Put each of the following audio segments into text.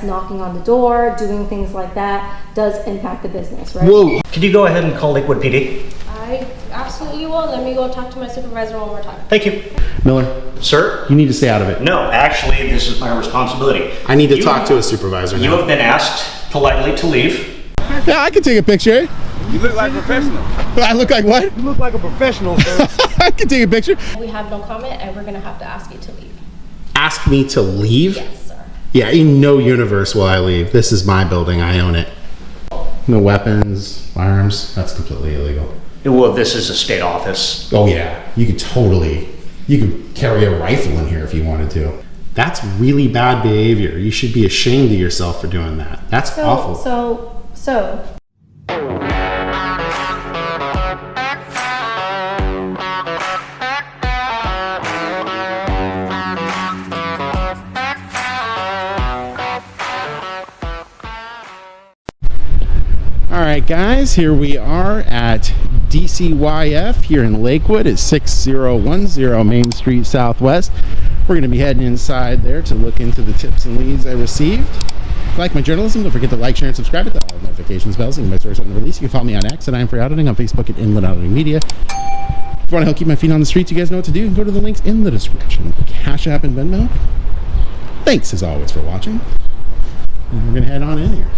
knocking on the door, doing things like that does impact the business, right? Whoa. Could you go ahead and call Lakewood PD? I absolutely will. Let me go talk to my supervisor one more time. Thank you. Miller, Sir? you need to stay out of it. No, actually, this is my responsibility. I need to talk to a supervisor You now. have been asked politely to leave. Yeah, I can take a picture. You look like a professional. I look like what? You look like a professional, sir. I can take a picture. We have no comment, and we're gonna have to ask you to leave. Ask me to leave? Yes, sir. Yeah, in no universe will I leave. This is my building. I own it. No weapons, firearms. That's completely illegal. Well, this is a state office. Oh yeah, you could carry a rifle in here if you wanted to. That's really bad behavior. You should be ashamed of yourself for doing that. That's awful. So. All right, guys, here we are at DCYF here in Lakewood at 6010 Main Street Southwest. We're going to be heading inside there to look into the tips and leads I received. If you like my journalism, don't forget to like, share, and subscribe. Hit the all notifications bells so you can my stories on the release. You can follow me on X at I.A.M for Auditing, on Facebook at Inland Auditing Media. If you want to help keep my feet on the streets, you guys know what to do. You can go to the links in the description for Cash App and Venmo. Thanks, as always, for watching. And we're going to head on in here.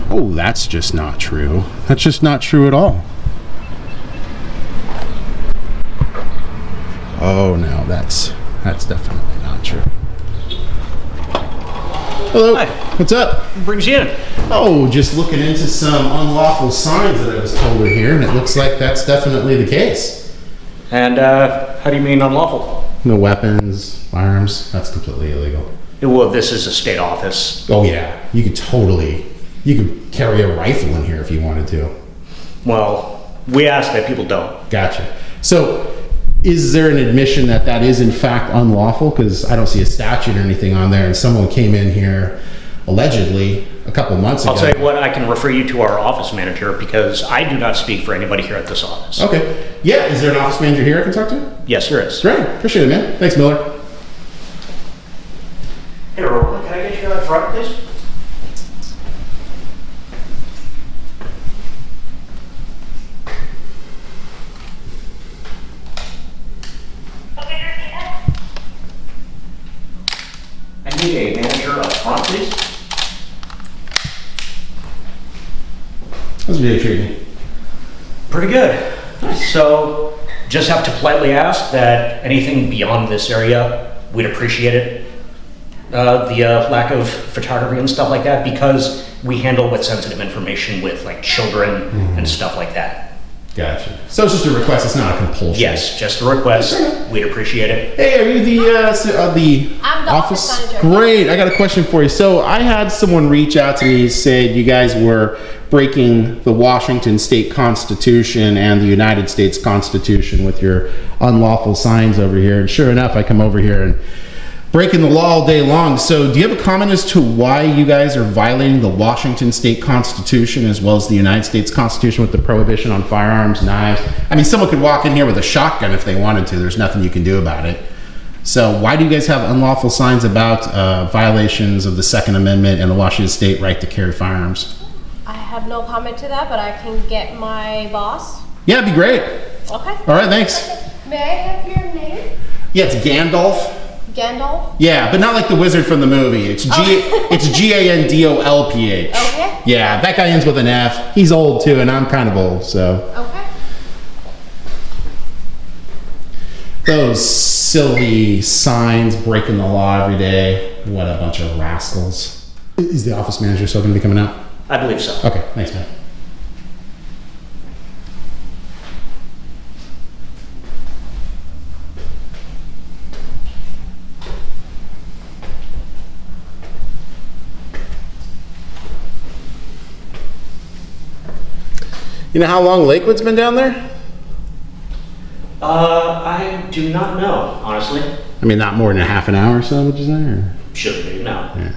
Oh, that's just not true. That's just not true at all. Oh no, that's definitely not true. Hello. Hi. What's up? What brings you in? Oh, just looking into some unlawful signs that I was told are here, and it looks like that's definitely the case. And how do you mean unlawful? No weapons, firearms. That's completely illegal. Well, this is a state office. Oh yeah, you could carry a rifle in here if you wanted to. Well, we ask that people don't. Gotcha. So, is there an admission that that is in fact unlawful? Because I don't see a statute or anything on there, and someone came in here allegedly a couple months ago. I'll tell you what, I can refer you to our office manager because I do not speak for anybody here at this office. Okay. Yeah, is there an office manager here I can talk to? Yes, there is. Great. Appreciate it, man. Thanks, Miller. Hey, Robert, can I get you out front, please? I need a manager up front, please. How's your day treating you? Pretty good. So, just have to politely ask that anything beyond this area, we'd appreciate it. The lack of photography and stuff like that, because we handle with sensitive information with like children and stuff like that. Gotcha. So it's just a request, it's not a compulsion. Yes, just a request. We'd appreciate it. Hey, are you the I'm the office manager. Great. I got a question for you. So I had someone reach out to me and said you guys were breaking the Washington State Constitution and the United States Constitution with your unlawful signs over here. And sure enough, I come over here and breaking the law all day long. So do you have a comment as to why you guys are violating the Washington State Constitution as well as the United States Constitution with the prohibition on firearms, knives? I mean, someone could walk in here with a shotgun if they wanted to. There's nothing you can do about it. So why do you guys have unlawful signs about violations of the Second Amendment and the Washington State right to carry firearms? I have no comment to that, but I can get my boss. Yeah, it'd be great. Okay. All right, thanks. May I have your name? Yeah, it's Gandalf. Gandalf? Yeah, but not like the wizard from the movie. It's it's Gandolph. Okay. Yeah, that guy ends with an F. He's old too, and I'm kind of old, so. Okay. Those silly signs breaking the law every day. What a bunch of rascals. Is the office manager still going to be coming out? I believe so. Okay, thanks, man. You know how long Lakewood's been down there? I do not know, honestly. I mean, not more than a half an hour or so, would you say? Or? Shouldn't be, no. Yeah.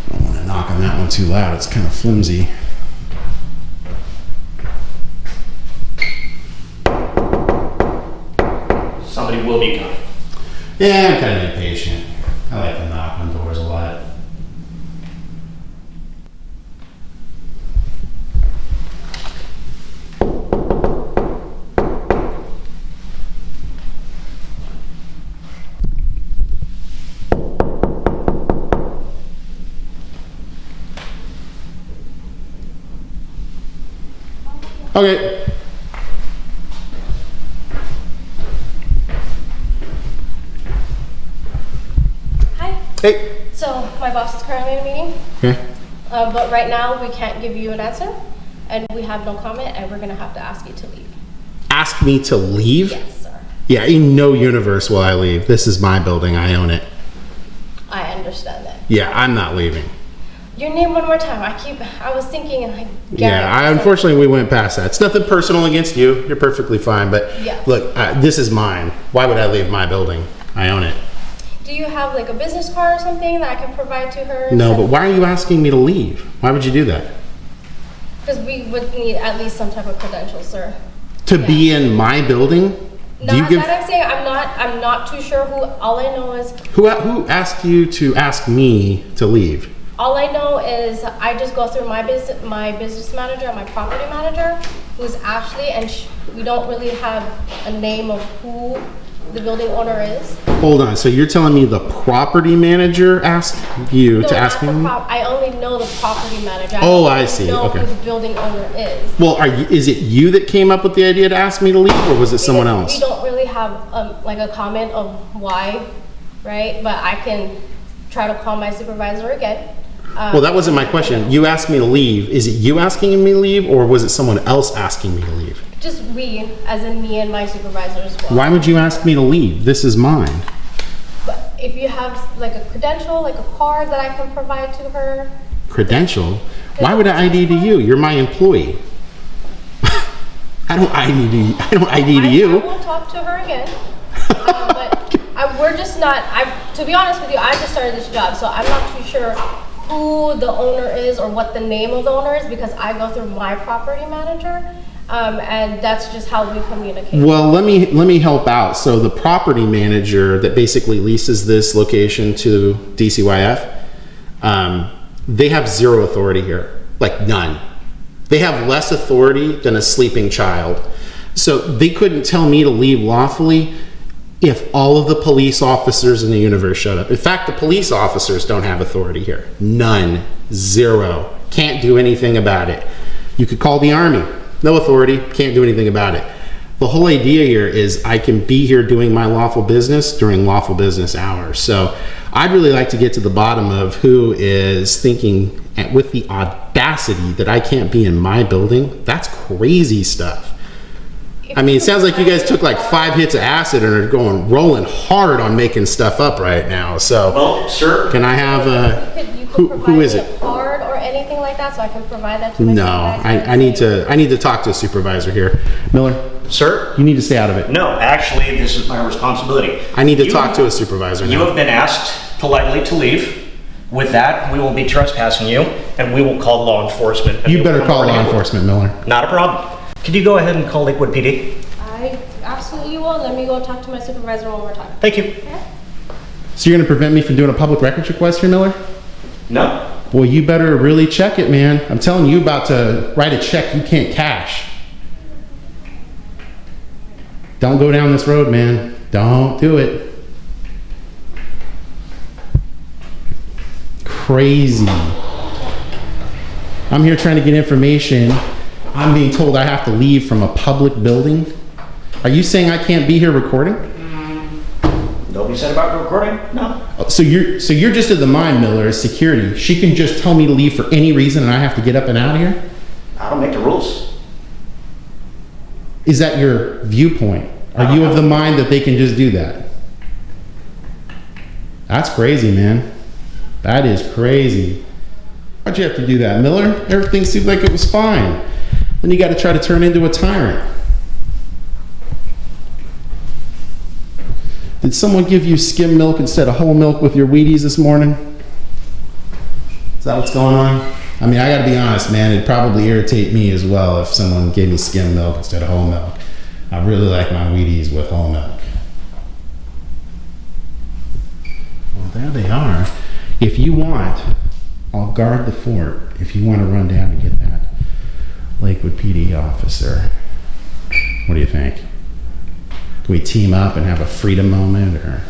I don't want to knock on that one too loud. It's kind of flimsy. Somebody will be coming. Yeah, I'm kind of impatient. I like to knock on doors a lot. Okay. Hi. Hey. So my boss is currently in a meeting, Okay. but right now we can't give you an answer, and we have no comment, and we're gonna have to ask you to leave. Ask me to leave? Yes, sir. Yeah, in no universe will I leave. This is my building. I own it. I understand that. Yeah, I'm not leaving. Your name one more time. I was thinking like. Yeah, unfortunately we went past that. It's nothing personal against you. You're perfectly fine. But Yeah. look, this is mine. Why would I leave my building? I own it. Do you have like a business card or something that I can provide to her? No, but why are you asking me to leave? Why would you do that? Because we would need at least some type of credentials, sir. To be in my building? Do you Not give? that I'm saying I'm not too sure who. All I know is Who asked you to ask me to leave? all I know is I just go through my business manager and my property manager, who's Ashley, and we don't really have a name of who the building owner is. Hold on. So you're telling me the property manager asked you No, to ask not the me? I only know the property manager. Oh, don't I see. Know Okay. who the building owner is. Well, is it you that came up with the idea to ask me to leave, or was it someone Because else? We don't really have like a comment of why, right? But I can try to call my supervisor again. Well, that wasn't my question. You asked me to leave. Is it you asking me to leave, or was it someone else asking me to leave? Just we, as in me and my supervisor as well. Why would you ask me to leave? This is mine. But if you have like a credential, like a card that I can provide to her. Credential? Why would I ID to you? You're my employee. I don't ID to I you. will talk to her again. But we're just not, to be honest with you, I just started this job, so I'm not too sure who the owner is or what the name of the owner is, because I go through my property manager, and that's just how we communicate. Well, let me help out. So the property manager that basically leases this location to DCYF, they have zero authority here, like none. They have less authority than a sleeping child. So they couldn't tell me to leave lawfully if all of the police officers in the universe showed up. In fact, the police officers don't have authority here. None. Zero. Can't do anything about it. You could call the army. No authority. Can't do anything about it. The whole idea here is I can be here doing my lawful business during lawful business hours. So I'd really like to get to the bottom of who is thinking with the audacity that I can't be in my building. That's crazy stuff. I mean, it sounds like you guys took like 5 hits of acid and are rolling hard on making stuff up right now. So, Well, sir, can I have You could who is provide me it? a card or anything like that, so I can provide that to my No, supervisor. I need to talk to a supervisor here. Miller, sir, you need to stay out of it. no, actually, this is my responsibility. I need to talk to a supervisor You now. have been asked politely to leave. With that, we will be trespassing you, and we will call law enforcement. and You they will better come call over law and handle it. enforcement, Miller. Not a problem. Could you go ahead and call Lakewood PD? I absolutely will. Let me go talk to my supervisor one more time. Thank you. Okay? So you're going to prevent me from doing a public records request here, Miller? No. Well, you better really check it, man. I'm telling you about to write a check you can't cash. Don't go down this road, man. Don't do it. Crazy. I'm here trying to get information. I'm being told I have to leave from a public building. Are you saying I can't be here recording? Nobody said about recording? No. So you're just of the mind, Miller, as security. She can just tell me to leave for any reason and I have to get up and out of here? I don't make the rules. Is that your viewpoint? Are you of the mind that they can just do that? That's crazy, man. That is crazy. Why'd you have to do that, Miller? Everything seemed like it was fine. Then you got to try to turn into a tyrant. Did someone give you skim milk instead of whole milk with your Wheaties this morning? Is that what's going on? I mean, I gotta be honest, man, it'd probably irritate me as well if someone gave me skim milk instead of whole milk. I really like my Wheaties with whole milk. they are. If you want, I'll guard the fort. If you want to run down and get that Lakewood PD officer. What do you think? Can we team up and have a freedom moment, or?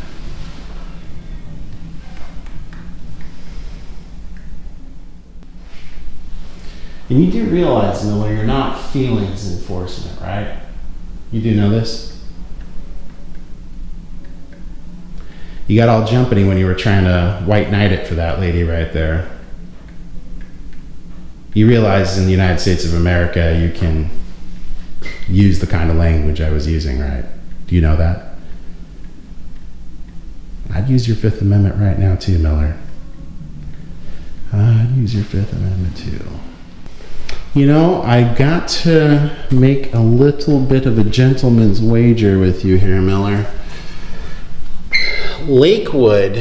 And you do realize, Miller, you're not feelings enforcement, right? You do know this? You got all jumpity when you were trying to white knight it for that lady right there. You realize in the United States of America you can use the kind of language I was using, right? Do you know that? I'd use your Fifth Amendment right now too, Miller. I'd use your Fifth Amendment too. You know, I got to make a little bit of a gentleman's wager with you here, Miller. Lakewood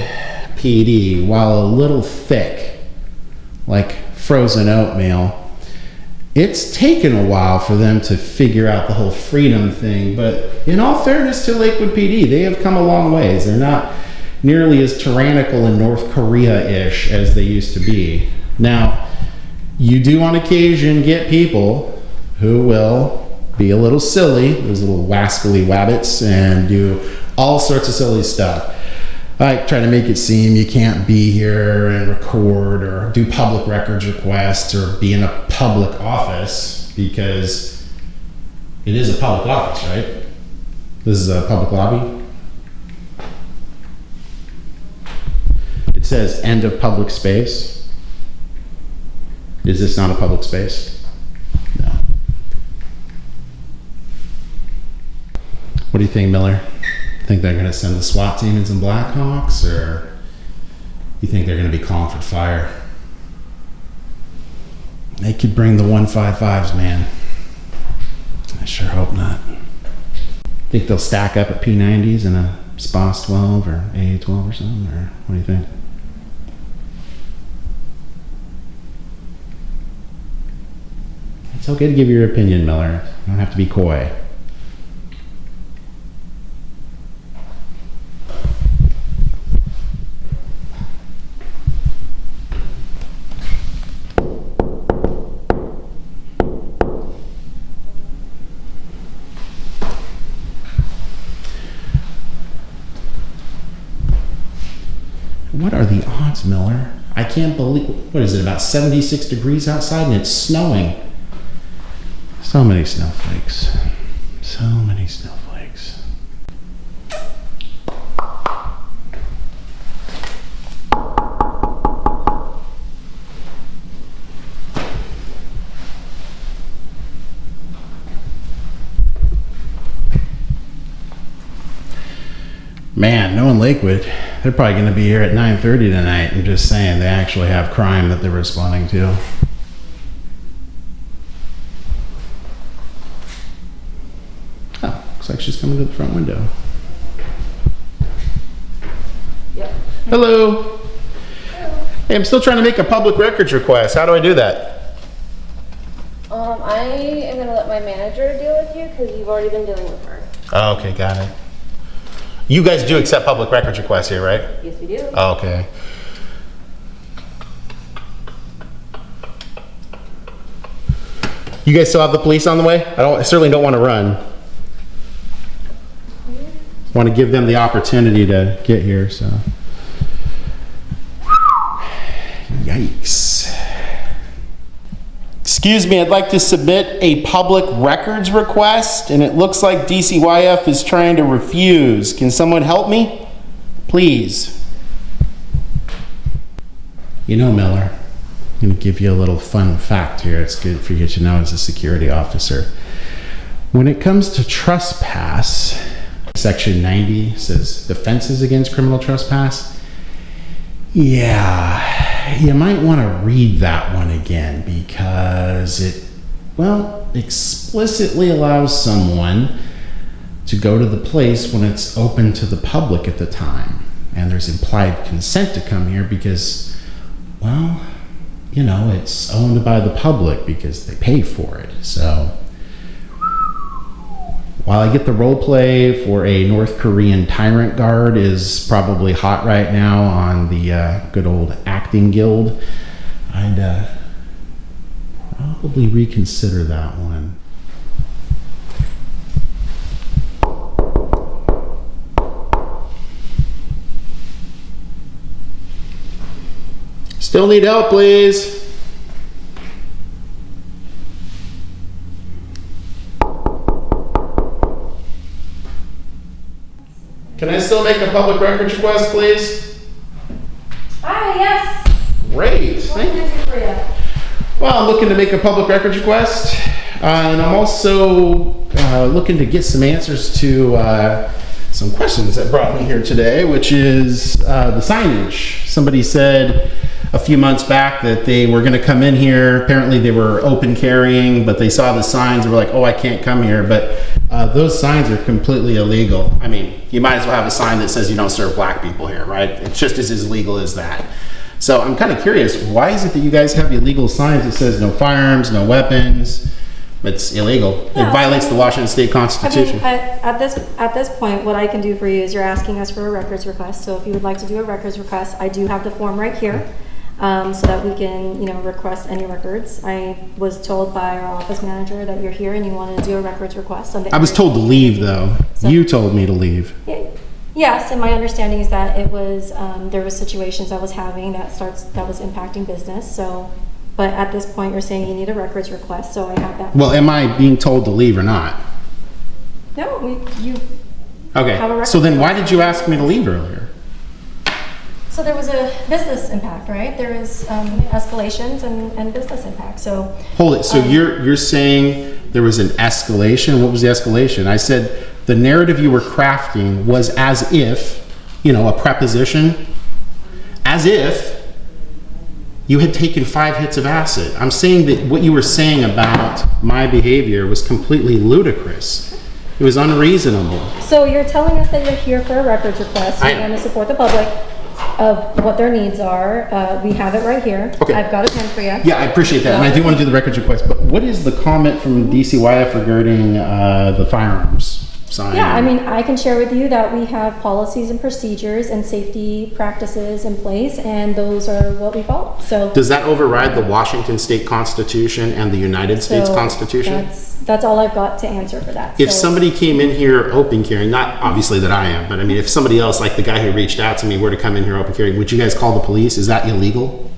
PD, while a little thick, like frozen oatmeal, it's taken a while for them to figure out the whole freedom thing, but in all fairness to Lakewood PD, they have come a long ways. They're not nearly as tyrannical and North Korea-ish as they used to be. Now, you do on occasion get people who will be a little silly, those little wascally wabbits, and do all sorts of silly stuff. Like try to make it seem you can't be here and record or do public records requests or be in a public office, because it is a public office, right? This is a public lobby. It says end of public space. Is this not a public space? No. What do you think, Miller? Think they're going to send the SWAT team in some Blackhawks, or you think they're going to be calling for fire? They could bring the 155s, man. I sure hope not. Think they'll stack up at P90s in a SPOS 12 or AA 12 or something, or what do you think? It's okay to give your opinion, Miller. You don't have to be coy. What are the odds, Miller? I can't believe, what is it, about 76 degrees outside and it's snowing. So many snowflakes. So many snowflakes. Man, knowing Lakewood, they're probably going to be here at 9:30 tonight. I'm just saying, they actually have crime that they're responding to. Oh, looks like she's coming to the front window. Yep. Hello. Hey, I'm still trying to make a public records request. How do I do that? I am gonna let my manager deal with you because you've already been dealing with her. Oh, okay, got it. You guys do accept public records requests here, right? Yes, we do. Oh, okay. You guys still have the police on the way? I certainly don't want to run. Want to give them the opportunity to get here, so. Yikes. Excuse me, I'd like to submit a public records request, and it looks like DCYF is trying to refuse. Can someone help me? Please. You know, Miller, I'm going to give you a little fun fact here. It's good for you to know as a security officer. When it comes to trespass, Section 90 says offenses against criminal trespass. Yeah. You might want to read that one again, because it, well, explicitly allows someone to go to the place when it's open to the public at the time. And there's implied consent to come here because, well, you know, it's owned by the public because they pay for it. So, While I get the role play for a North Korean tyrant guard is probably hot right now on the good old acting guild, I'd probably reconsider that one. Still need help, please. Can I still make a public records request, please? Hi, yes. Great, What thank can you. I do for you? Well, I'm looking to make a public records request, and I'm also looking to get some answers to some questions that brought me here today, which is the signage. Somebody said a few months back that they were going to come in here. Apparently they were open carrying, but they saw the signs and were like, oh, I can't come here. But those signs are completely illegal. I mean, you might as well have a sign that says you don't serve black people here, right? It's just as illegal as that. So I'm kind of curious, why is it that you guys have illegal signs that says no firearms, no weapons? It's illegal. Yeah, It violates the Washington State Constitution. At this point, what I can do for you is you're asking us for a records request. So if you would like to do a records request, I do have the form right here, so that we can, request any records. I was told by our office manager that you're here and you wanted to do a records request. I was told to leave, though. So- You told me to leave. Yes, and my understanding is that it was, there was situations I was having that was impacting business, so, but at this point, you're saying you need a records request, so I have that. Well, am I being told to leave or not? No, you, Okay, Have a record so then why did you ask me to leave earlier? so there was a business impact, right? There is escalations and business impact, so. Hold it, so you're saying there was an escalation? What was the escalation? I said the narrative you were crafting was as if, a preposition, as if you had taken 5 hits of acid. I'm saying that what you were saying about my behavior was completely ludicrous. It was unreasonable. So you're telling us that you're here for a records request, you want to support the public of what their needs are. We have it right here. Okay. I've got a pen for you. Yeah, I appreciate that, and I do want to do the records request, but what is the comment from DCYF regarding the firearms sign? Yeah, I mean, I can share with you that we have policies and procedures and safety practices in place, and those are what we follow, so. Does that override the Washington State Constitution and the United States so Constitution? That's all I've got to answer for that. If So- somebody came in here open carrying, not obviously that I am, but I mean, if somebody else, like the guy who reached out to me, were to come in here open carrying, would you guys call the police? Is that illegal?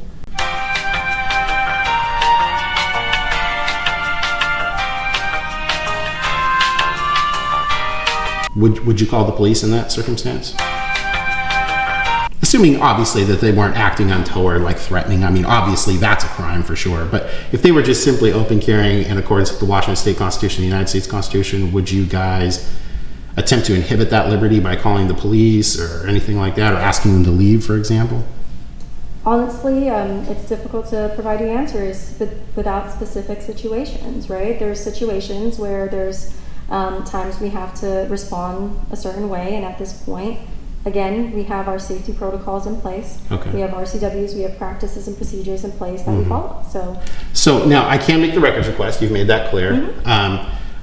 Would you call the police in that circumstance? Assuming obviously that they weren't acting untoward, like threatening. I mean, obviously that's a crime for sure. But if they were just simply open carrying in accordance with the Washington State Constitution, the United States Constitution, would you guys attempt to inhibit that liberty by calling the police or anything like that, or asking them to leave, for example? Honestly, it's difficult to provide you answers without specific situations, right? There's situations where there's times we have to respond a certain way, and at this point, again, we have our safety protocols in place. Okay. We have RCWs, we have practices and procedures in place that we follow, so. So now I can make the records request. You've made that clear.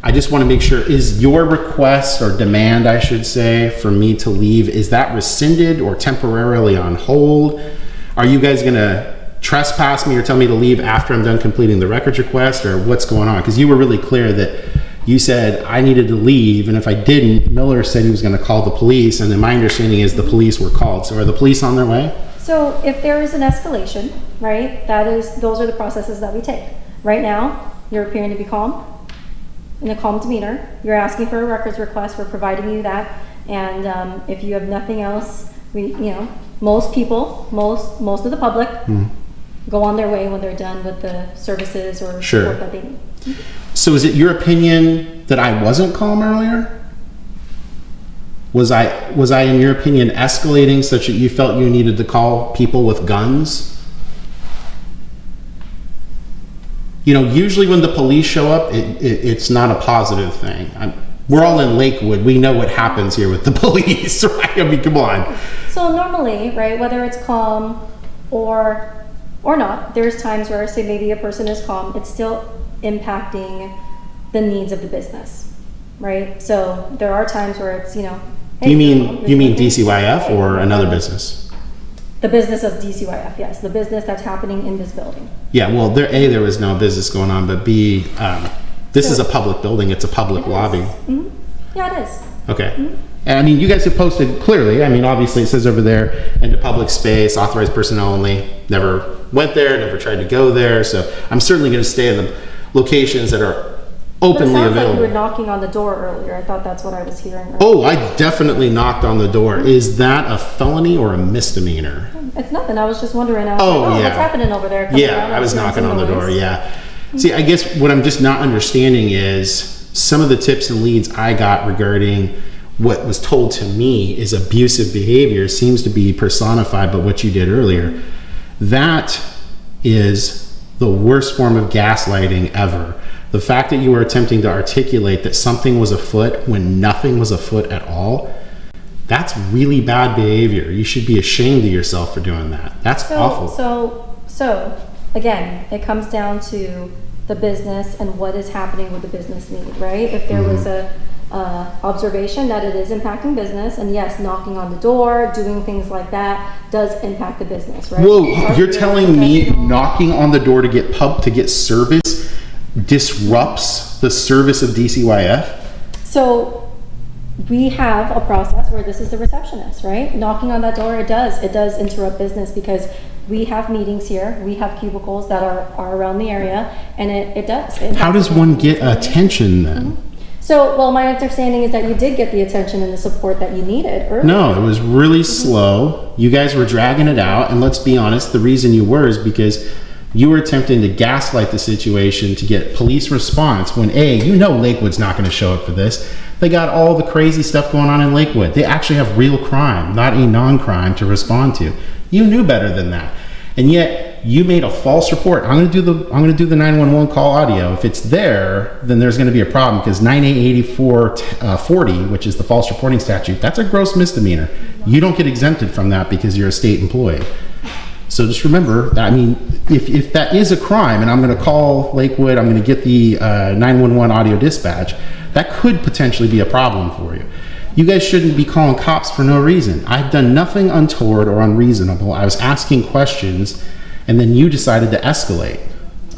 I just want to make sure, is your request or demand, I should say, for me to leave, is that rescinded or temporarily on hold? Are you guys going to trespass me or tell me to leave after I'm done completing the records request, or what's going on? Because you were really clear that you said I needed to leave, and if I didn't, Miller said he was going to call the police, and then my understanding is the police were called. So are the police on their way? So if there is an escalation, right, those are the processes that we take. Right now, you're appearing to be calm, in a calm demeanor. You're asking for a records request, we're providing you that, and if you have nothing else, most people, most of the public go on their way when they're done with the services or Sure. support that they need. So is it your opinion that I wasn't calm earlier? Was I in your opinion escalating such that you felt you needed to call people with guns? Usually when the police show up, it's not a positive thing. We're all in Lakewood. We know what happens here with the police, right? I mean, come on. So normally, right, whether it's calm or not, there's times where, say, maybe a person is calm, it's still impacting the needs of the business, right? So there are times where it's, you know. hey, You mean you're- DCYF or another business? The business of DCYF, yes, the business that's happening in this building. Yeah, well, there was no business going on, but B, this is a public building. It's a public lobby. Yeah, it is. Okay. And I mean, you guys have posted clearly. I mean, obviously it says over there, into public space, authorized personnel only. Never went there, never tried to go there. So I'm certainly going to stay in the locations that are But it openly sounds like you available. were knocking on the door earlier. I thought that's what I was hearing. earlier. Oh, I definitely knocked on the door. Is that a felony or a misdemeanor? It's nothing. I was just wondering. I was Oh, like, yeah. what's happening over there? Coming Yeah, around, I was hearing knocking some on the door. noise. Yeah. See, I guess what I'm just not understanding is some of the tips and leads I got regarding what was told to me is abusive behavior seems to be personified by what you did earlier. That is the worst form of gaslighting ever. The fact that you were attempting to articulate that something was afoot when nothing was afoot at all, that's really bad behavior. You should be ashamed of yourself for doing that. That's awful. So again, it comes down to the business and what is happening with the business need, right? If there was a observation that it is impacting business, and yes, knocking on the door, doing things like that does impact the business, right? Whoa, Are you're you telling me professional? knocking on the door to get service disrupts the service of DCYF? So we have a process where this is the receptionist, right? Knocking on that door, it does interrupt business because we have meetings here, we have cubicles that are around the area, and it does. It How does one get attention then? So, well, my understanding is that you did get the attention and the support that you needed earlier. No, it was really slow. You guys were dragging it out, and let's be honest, the reason you were is because you were attempting to gaslight the situation to get police response when you know Lakewood's not going to show up for this. They got all the crazy stuff going on in Lakewood. They actually have real crime, not a non-crime to respond to. You knew better than that. And yet you made a false report. I'm going to do the 911 call audio. If it's there, then there's going to be a problem because 988440, which is the false reporting statute, that's a gross misdemeanor. You don't get exempted from that because you're a state employee. So just remember, I mean, if that is a crime and I'm going to call Lakewood, I'm going to get the 911 audio dispatch, that could potentially be a problem for you. You guys shouldn't be calling cops for no reason. I've done nothing untoward or unreasonable. I was asking questions and then you decided to escalate.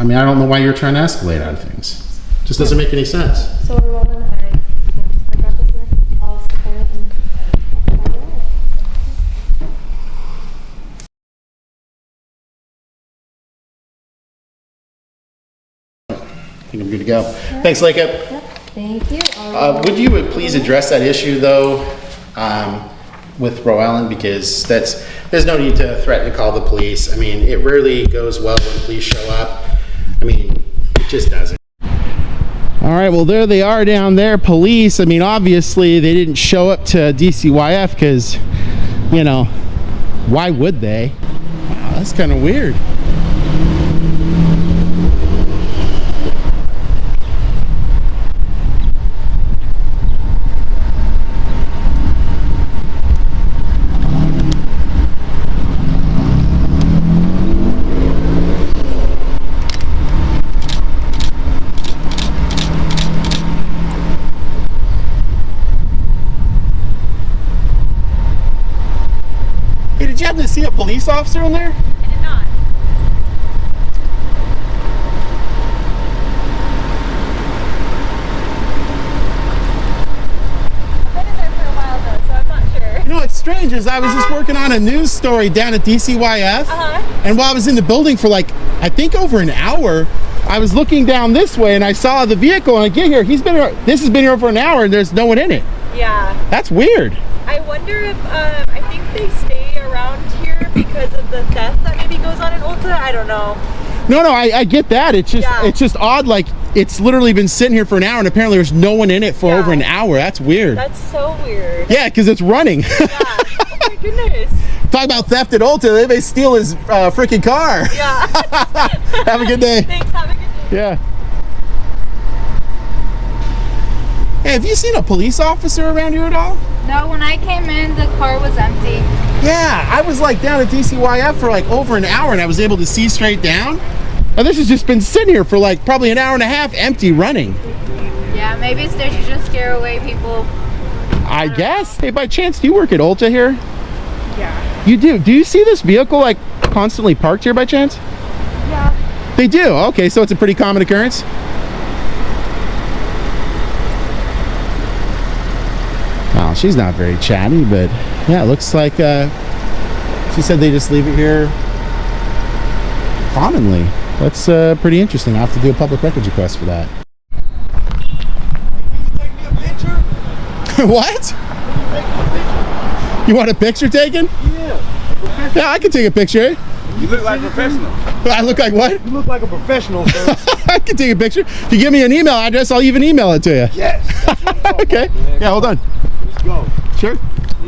I mean, I don't know why you're trying to escalate out of things. Just doesn't make any sense. So we're rolling. I got this here. I'll sit there and I think I'm good to go. Thanks, Lakewood. Thank you. Would you please address that issue though with Roellen, because there's no need to threaten to call the police. I mean, it rarely goes well when police show up. I mean, it just doesn't. All right, well, there they are down there, police. I mean, obviously they didn't show up to DCYF because, you know, why would they? Wow, that's kind of weird. Hey, did you happen to see a police officer in there? I did not. I've been in there for a while though, so I'm not sure. You know what's strange is I was just working on a news story down at DCYF, and while I was in the building for like, I think over an hour, I was looking down this way and I saw the vehicle and I get here, this has been here over an hour and there's no one in it. Yeah. That's weird. I wonder if, I think they stay around here because of the theft that maybe goes on in Ulta. I don't know. No, I get that. It's just, Yeah. it's just odd. Like it's literally been sitting here for an hour and apparently there's no one in it for Yeah. over an hour. That's weird. That's so weird. Yeah, because it's running. Yeah. Oh my goodness. Talk about theft at Ulta. They may steal his freaking car. Yeah. Have a good day. Thanks. Have a good day. Yeah. Hey, have you seen a police officer around here at all? No, when I came in, the car was empty. Yeah, I was like down at DCYF for like over an hour and I was able to see straight down. And this has just been sitting here for like probably an hour and a half empty running. Yeah, Yeah, maybe it's there to just scare away people. I guess. Hey, by chance, do you work at Ulta here? Yeah. You do. Do you see this vehicle like constantly parked here by chance? Yeah. They do. Okay, so it's a pretty common occurrence. Well, she's not very chatty, but yeah, it looks like she said they just leave it here commonly. That's pretty interesting. I'll have to do a public records request for that. What? You want a picture taken? Yeah. Yeah, I can take a picture. You look like a professional. I look like what? You look like a professional, sir. I can take a picture. If you give me an email address, I'll even email it to you. Yes. Okay. Yeah, hold on. Let's go. Sure.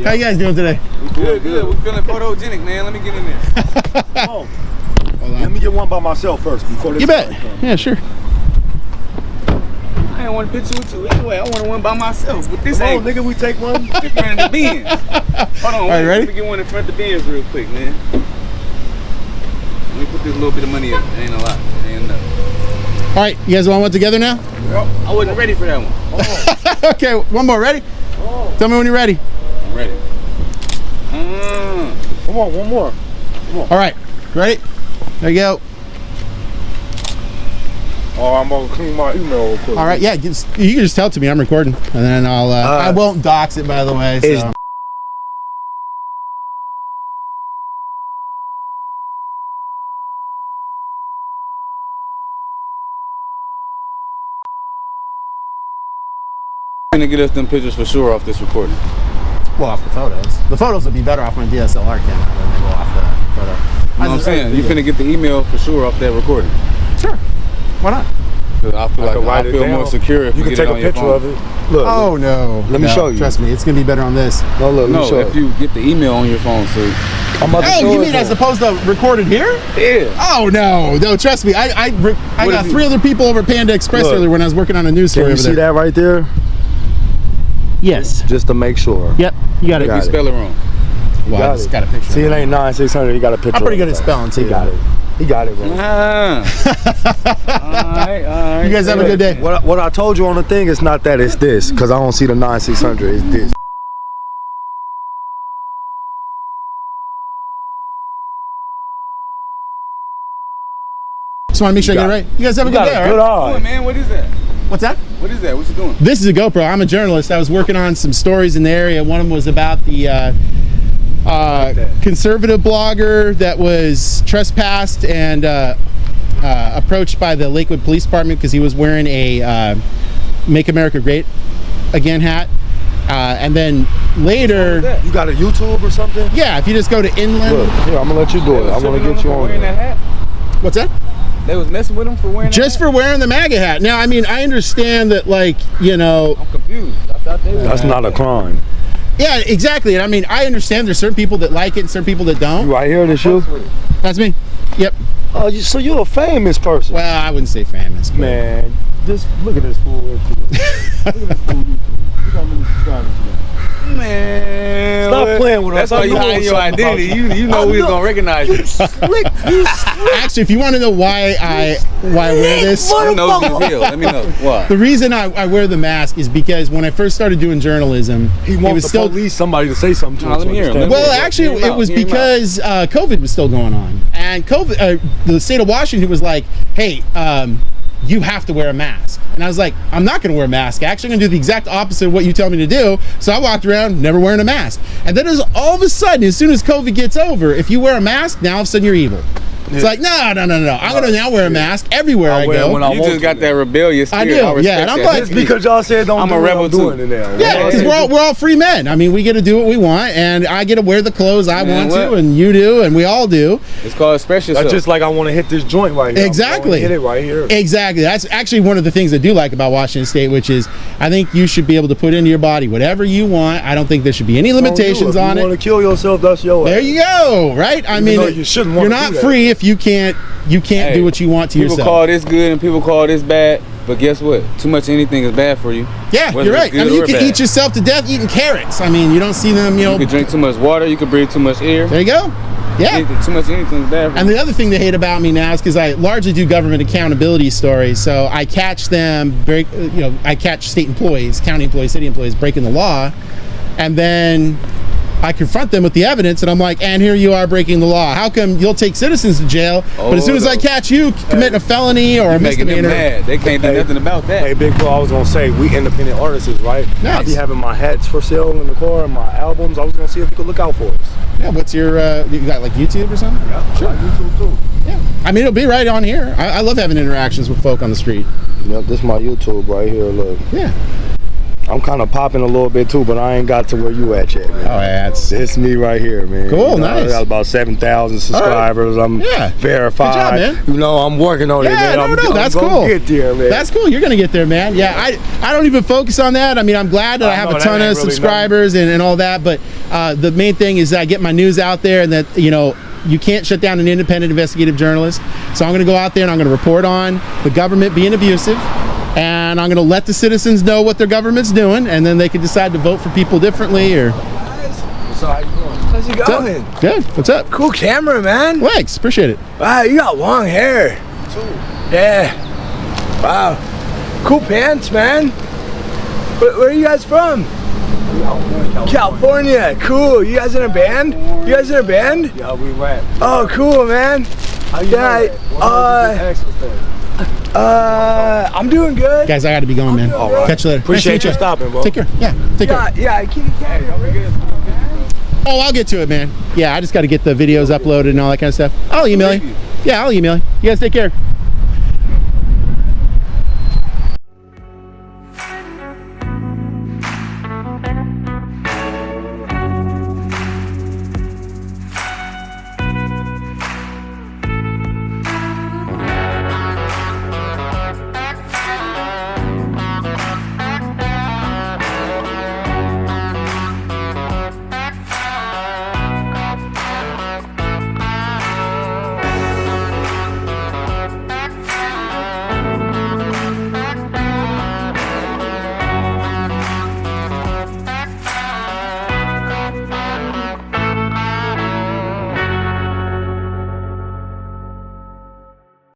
How you guys doing today? Good, good. We're feeling photogenic, man. Let me get in there. Come on. Let me get one by myself first before this. You bet. Yeah, sure. I ain't want a picture with you anyway. I wanted one by myself. But this Come on, nigga, we take one. different in the Benz. Hold on. All right, ready? Let me get one in front of the Benz real quick, man. Let me put this little bit of money up. It ain't a lot. It ain't enough. All right, you guys want one together now? I wasn't ready for that one. Okay, one more. Ready? Tell me when you're ready. I'm ready. Come on, one more. All right, ready? There you go. Oh, I'm gonna clean my email real quick. All right, yeah, you can just tell it to me. I'm recording, and then I'll. I won't dox it, by the way. So. I'm gonna get us them pictures for sure off this recording. Well, off the photos. The photos would be better off my DSLR camera than they go off the photo. You know what I'm saying? You finna get the email for sure off that recording. Sure. Why not? 'Cause I feel like write I it feel down. more secure if You we can get take it a on your picture phone. of it. Look. Oh no. Let me No, show you. Trust me, it's gonna be better on this. No, look. Let No, me show if you. you get the email on your phone, so I'm about to Oh, show you it mean to as you. opposed to recorded here? yeah. Oh no, trust me. I What got if 3 other people over Panda Express Look. earlier when I was working on a news Can story you over see there. that right there? Yes. Just to make sure. Yep. You got it. If you Got it. spell it wrong. Well, I got just it. got a picture. See, it ain't 9,600. You got a picture. I'm pretty of good it, at though. spelling, too. He got it. He got it, bro. Alright. You guys have a good day. What I told you on the thing is not that, it's this. Because I don't see the 9,600. It's this. Just want to make sure I get it right. You guys have a good day, all Good right? eye. Man, what is that? What's that? What is that? What you doing? This is a GoPro. I'm a journalist. I was working on some stories in the area. One of them was about the conservative blogger that was trespassed and approached by the Lakewood Police Department because he was wearing a Make America Great Again hat. And then later, You got a YouTube or something? yeah, if you just go to Inland. Look, here, I'm gonna let you do it. I want to get you on wearing there. that hat. What's that? They was messing with him for wearing Just that for wearing the MAGA hat. Now, I mean, I understand that, like, you know, hat? I'm confused. I thought they That's not a crime. yeah, exactly. And I mean, I understand there's certain people that like it and certain people that You don't. right here, this you? That's me. Yep. Oh, so you're a famous person. Well, I wouldn't say famous. But Man, just look at this fool. Look at this fool. Look how many subscribers you got. Man, Stop playing with us. That's why I you know hiding your something about identity. you. You know we was gonna recognize you. Slick. Actually, if you want to know why I wear this, I know this real. Let me know why. the reason I wear the mask is because when I first started doing journalism, He it wants was the still. police somebody to say something to No, us. let me hear him. understand? Let me Well, actually, Hear him it was out, hear him because COVID was still going on, and COVID, the state of Washington was like, "Hey, you have to wear a mask." And I was like, "I'm not going to wear a mask. Actually, I'm going to do the exact opposite of what you tell me to do." So I walked around never wearing a mask. And then all of a sudden, as soon as COVID gets over, if you wear a mask, now all of a sudden you're evil. It's like, no. I'm going to now wear a mask everywhere I wear it go. when I You want just to. got that rebellious I spirit. do, respect yeah, and I'm that. like- Just because y'all said don't I'm do a it, rebel I'm doing too. it now. Yeah, because we're all free men. I mean, we get to do what we want, and I get to wear the clothes I Man, want to, what? and you do, and we all do. It's called express yourself. That's just like I want to hit this joint right here. Exactly. Hit it right here. Exactly. That's actually one of the things I do like about Washington State, which is I think you should be able to put into your body whatever you want. I don't think there should be any limitations on If you it. want to kill yourself, that's your There ass. you go. Right? I mean, though you shouldn't you're wanna not do that. free if you can't Hey, do what you want to people yourself. call this good and people call this bad, but guess what? Too much of anything is bad for you. Yeah, whether you're it's right. I good mean, you or can bad. eat yourself to death eating carrots. I mean, you don't see them, You could drink too much water. You could breathe too much air. There you go. Yeah. Too much of anything is bad for And the other thing they hate about me now is because I largely do government accountability stories. So I catch them, I catch state employees, county employees, city employees breaking the law. And then I confront them with the evidence, and I'm like, and here you are breaking the law. How come you'll take citizens to jail, but as soon as I catch you committing a felony or a making them misdemeanor, mad. They can't do nothing about that. Hey, big bro, I was gonna say, we independent artists, right? Nice. I be having my hats for sale in the car and my albums. I was gonna see if you could look out for us. yeah, what's your, you got like YouTube or something? Yeah, Sure. YouTube too. Yeah. I mean, it'll be right on here. I love having interactions with folk on the street. Yep, this is my YouTube right here, look. Yeah. I'm kind of popping a little bit too, but I ain't got to where you at yet, man. Oh, yeah, it's It's me right here, man. Cool, You know, nice. I got about 7,000 subscribers. I'm Yeah. verified. Good job, man. You know, I'm working on it, Yeah, man. no, that's I'm cool. gonna get there, man. That's cool. You're gonna get there, man. Yeah, I don't even focus on that. I mean, I'm glad that I have know, a that ton ain't of really subscribers and all that. But the main thing is that I get my news out there, and that you can't shut down an independent investigative journalist. So I'm gonna go out there and I'm gonna report on the government being abusive. And I'm going to let the citizens know what their government's doing, and then they can decide to vote for people differently. Or So how you doing? How's it going? good. What's up? Cool camera, man. Thanks. Appreciate it. Wow, you got long hair. Yeah. Wow. Cool pants, man. Where are you guys from? California. Cool. You guys in a band? You guys in a band? Yeah, we rap. Oh, cool, man. How you I'm doing good. Guys, I got to be going, man. All right. Catch you later. Appreciate Nice to you meet stopping, bro. Take care. Yeah. Take care. Yeah, keep Oh, I'll get to it, man. Yeah, I just got to get the videos uploaded and all that kind of stuff. I'll email you. Yeah, I'll email you. You guys take care.